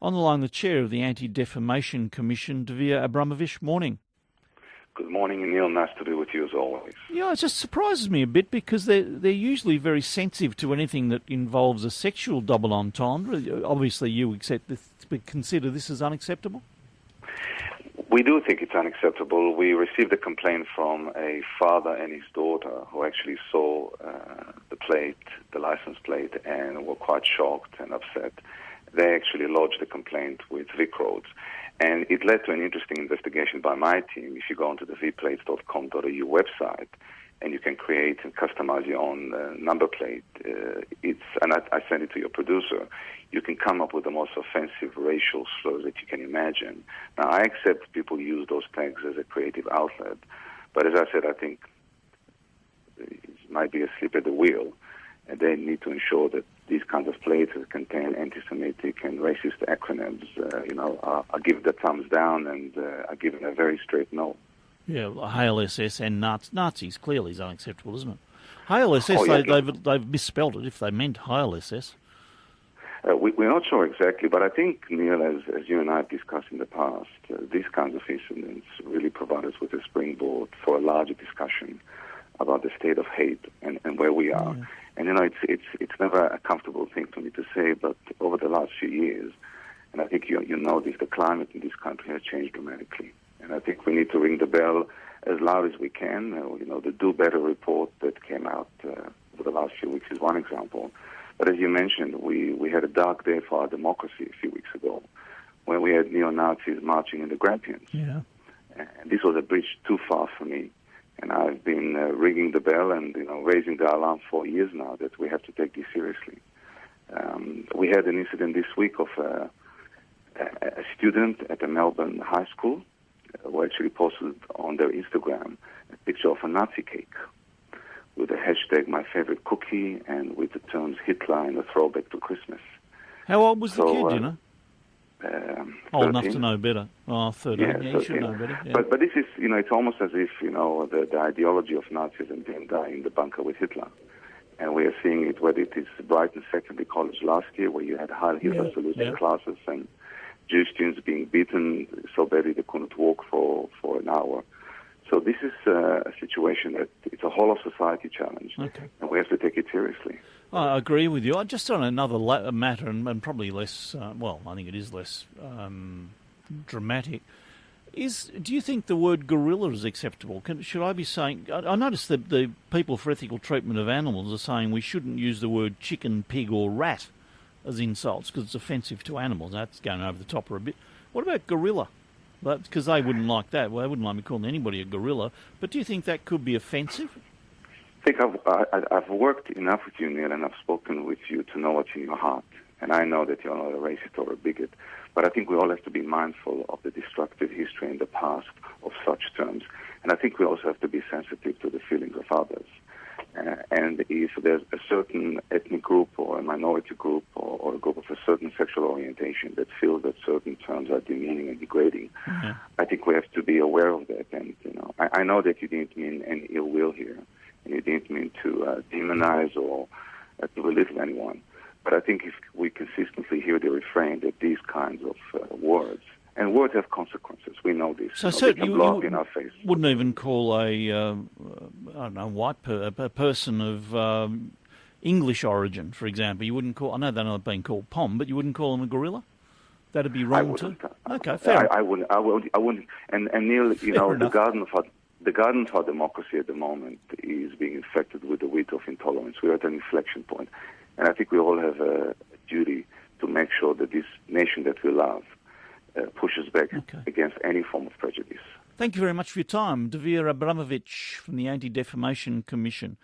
On the line, the chair of the Anti-Defamation Commission, Dvir Abramovich. Morning. Good morning, Neil. Nice to be with you as always. Yeah, it just surprises me a bit because they're usually very sensitive to anything that involves a sexual double entendre. Obviously, you consider this as unacceptable? We do think it's unacceptable. We received a complaint from a father and his daughter who actually saw the license plate, and were quite shocked and upset. They actually lodged a complaint with VicRoads, and it led to an interesting investigation by my team. If you go onto the vplates.com.au website, and you can create and customize your own number plate, and I send it to your producer, you can come up with the most offensive racial slurs that you can imagine. Now, I accept people use those tags as a creative outlet, but as I said, I think it might be a slip at the wheel, and they need to ensure that these kinds of plates that contain anti-Semitic and racist acronyms, are given the thumbs down and are given a very straight no. Yeah, Hail SS and Nazis clearly is unacceptable, isn't it? Hail SS, they've misspelled it if they meant Hail SS. We're not sure exactly, but I think, Neil, as you and I have discussed in the past, these kinds of incidents really provide us with a springboard for a larger discussion about the state of hate and where we are. Yeah. And, it's never a comfortable thing for me to say, but over the last few years, and I think you know this, the climate in this country has changed dramatically. And I think we need to ring the bell as loud as we can. The Do Better report that came out over the last few weeks is one example. But as you mentioned, we had a dark day for our democracy a few weeks ago when we had neo-Nazis marching in the Grampians. Yeah. And this was a bridge too far for me. And I've been ringing the bell and raising the alarm for years now that we have to take this seriously. We had an incident this week of a student at a Melbourne high school who actually posted on their Instagram a picture of a Nazi cake with the hashtag #MyFavoriteCookie and with the terms Hitler and a throwback to Christmas. How old was the kid, you know? Old 13. Enough to know better. Oh, 13. Yeah, you should know better. Yeah. But this is, it's almost as if, the ideology of Nazism didn't die in the bunker with Hitler. And we are seeing it, whether it is Brighton Secondary College last year, where you had Heil Hitler saluting classes and Jewish students being beaten so badly they couldn't walk for an hour. So this is a situation that it's a whole of society challenge, and we have to take it seriously. I agree with you. Just on another matter, and probably less, I think it is less dramatic, do you think the word gorilla is acceptable? Should I be saying... I noticed that the people for ethical treatment of animals are saying we shouldn't use the word chicken, pig or rat as insults because it's offensive to animals. That's going over the top a bit. What about gorilla? Because they wouldn't like that. Well, they wouldn't like me calling anybody a gorilla. But do you think that could be offensive? I think I've worked enough with you, Neil, and I've spoken with you to know what's in your heart. And I know that you're not a racist or a bigot. But I think we all have to be mindful of the destructive history in the past of such terms. And I think we also have to be sensitive to the feelings of others. And if there's a certain ethnic group or a minority group or a group of a certain sexual orientation that feels that certain terms are demeaning and degrading, I think we have to be aware of that. And, I know that you didn't mean any ill will here, and you didn't mean to demonize or to belittle anyone. But I think if we consistently hear the refrain that these kinds of words, and words have consequences, we know this. So they can blow up in our face. Wouldn't even call a person of English origin, for example. You wouldn't call. I know they're not being called Pom, but you wouldn't call them a gorilla. That'd be wrong too. Okay, fair. I wouldn't. And Neil, the garden of our democracy at the moment is being infected with the wheat of intolerance. We're at an inflection point, and I think we all have a duty to make sure that this nation that we love pushes back against any form of prejudice. Thank you very much for your time. Dvir Abramovich from the Anti-Defamation Commission.